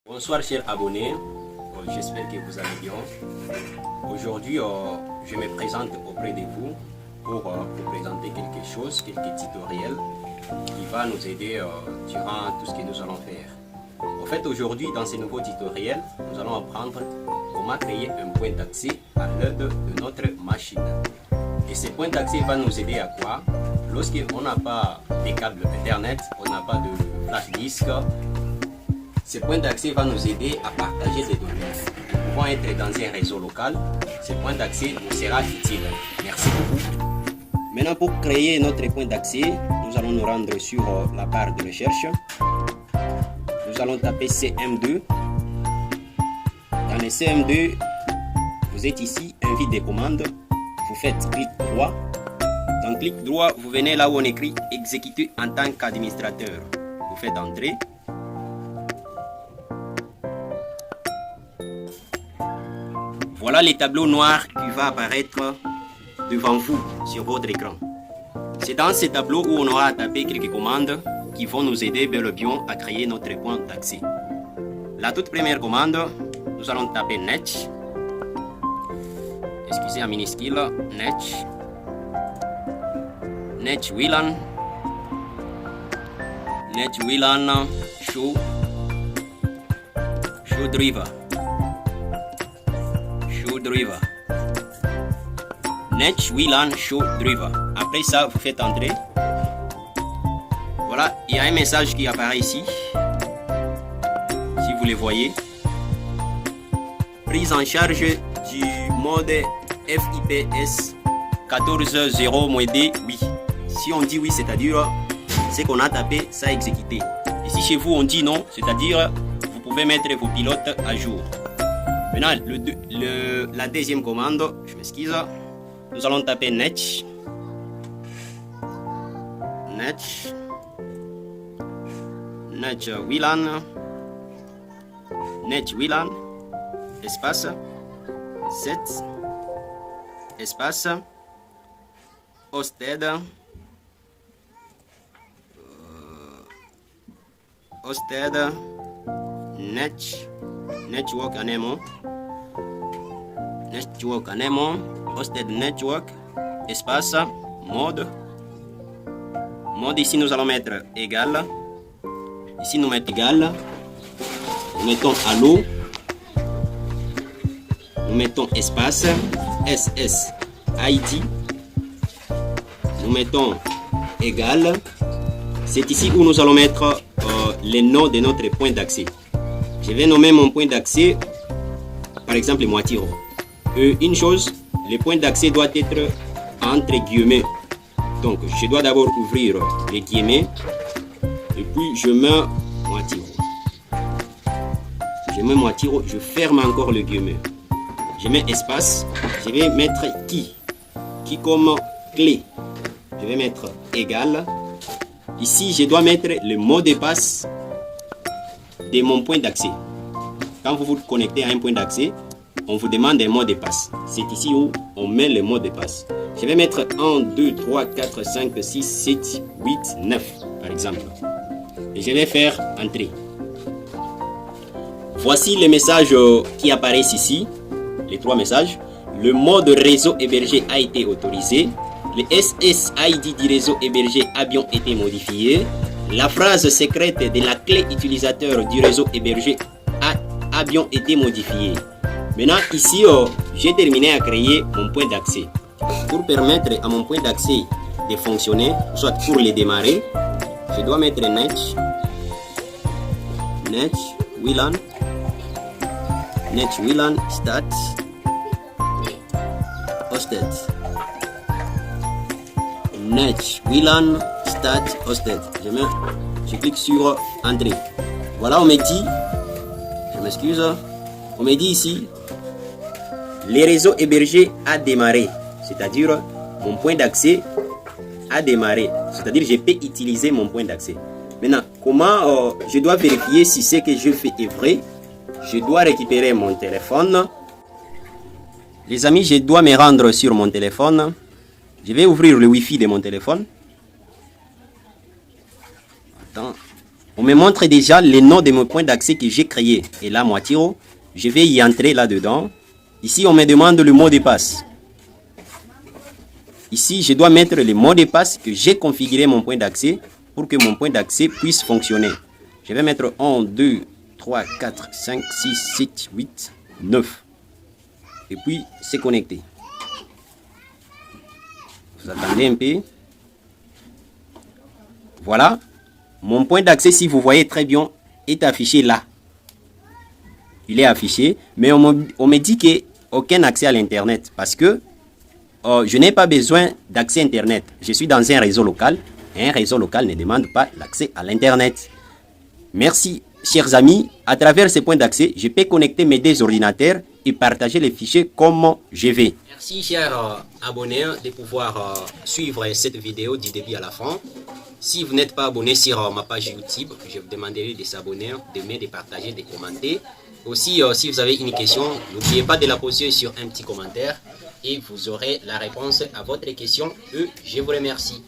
Bonsoir chers abonnés, j'espère que vous allez bien. Aujourd'hui, je me présente auprès de vous pour vous présenter quelque chose, quelques tutoriels qui va nous aider durant tout ce que nous allons faire. En fait, aujourd'hui, dans ces nouveaux tutoriels, nous allons apprendre comment créer un point d'accès à l'aide de notre machine. Et ce point d'accès va nous aider à quoi? Lorsqu'on n'a pas de câbles internet, on n'a pas de flash disk, ce point d'accès va nous aider à partager des données. Nous pouvons être dans un réseau local, ce point d'accès nous sera utile. Merci beaucoup. Maintenant, pour créer notre point d'accès, nous allons nous rendre sur la barre de recherche. Nous allons taper CM2. Dans le CM2, vous êtes ici, invite des commandes. Vous faites clic droit. Dans clic droit, vous venez là où on écrit exécuter en tant qu'administrateur. Vous faites entrer. Voilà les tableaux noirs qui va apparaître devant vous sur votre écran. C'est dans ces tableaux où on aura à taper quelques commandes qui vont nous aider bel et bien à créer notre point d'accès. La toute première commande, nous allons taper net. Excusez en minuscule, net WLAN show driver. Net WLAN show driver. Après ça, vous faites entrer. Voilà, il y a un message qui apparaît ici. Si vous le voyez. Prise en charge du mode FIPS 14.0-D, oui. Si on dit oui, c'est-à-dire ce qu'on a tapé, ça a exécuté. Et si chez vous on dit non, c'est-à-dire vous pouvez mettre vos pilotes à jour. Maintenant, la deuxième commande, je m'excuse, nous allons taper net WLAN, espace 7, espace hosted, network hosted network, espace mode. Ici nous allons mettre égal. Ici nous mettons égal. Nous mettons allo. Nous mettons espace SSID. Nous mettons égal. C'est ici où nous allons mettre les noms de notre point d'accès. Je vais nommer mon point d'accès, par exemple, Moitiro. Une chose, le point d'accès doit être entre guillemets. Donc, je dois d'abord ouvrir les guillemets. Et puis, je mets Moitiro. Je ferme encore le guillemet. Je mets espace. Je vais mettre qui comme clé. Je vais mettre égal. Ici, je dois mettre le mot de passe de mon point d'accès. Quand vous vous connectez à un point d'accès, on vous demande un mot de passe. C'est ici où on met le mot de passe. Je vais mettre 1, 2, 3, 4, 5, 6, 7, 8, 9 par exemple. Et je vais faire entrer. Voici les messages qui apparaissent ici. Les trois messages. Le mode réseau hébergé a été autorisé. Le SSID du réseau hébergé a bien été modifié. La phrase secrète de la clé utilisateur du réseau hébergé a bien été modifiée. Maintenant, ici, j'ai terminé à créer mon point d'accès. Pour permettre à mon point d'accès de fonctionner, soit pour le démarrer, je dois mettre net WLAN start hosted. Net WLAN start hosted. Je clique sur entrée. Voilà, on me dit, je m'excuse, on me dit ici, le réseau hébergé a démarré. C'est-à-dire, mon point d'accès a démarré. C'est-à-dire, je peux utiliser mon point d'accès. Maintenant, comment je dois vérifier si ce que je fais est vrai? Je dois récupérer mon téléphone. Les amis, je dois me rendre sur mon téléphone. Je vais ouvrir le Wi-Fi de mon téléphone. Attends. on me montre déjà les noms de mes points d'accès que j'ai créés. Et là, moi, Tiro, je vais y entrer là-dedans. Ici, on me demande le mot de passe. Ici, je dois mettre le mot de passe que j'ai configuré mon point d'accès pour que mon point d'accès puisse fonctionner. Je vais mettre 1, 2, 3, 4, 5, 6, 7, 8, 9. Et puis, c'est connecté. Vous attendez un peu. Voilà. Mon point d'accès, si vous voyez très bien, est affiché là. Il est affiché, mais on me dit qu'il n'y a aucun accès à l'Internet parce que je n'ai pas besoin d'accès Internet. Je suis dans un réseau local. Et un réseau local ne demande pas l'accès à l'Internet. Merci, chers amis. À travers ces points d'accès, je peux connecter mes deux ordinateurs et partager les fichiers comme je vais. Merci, chers abonnés, de pouvoir suivre cette vidéo du début à la fin. Si vous n'êtes pas abonné sur ma page YouTube, je vous demanderai de s'abonner, d'aimer, de partager, de commenter. Aussi, si vous avez une question, n'oubliez pas de la poser sur un petit commentaire et vous aurez la réponse à votre question. Je vous remercie.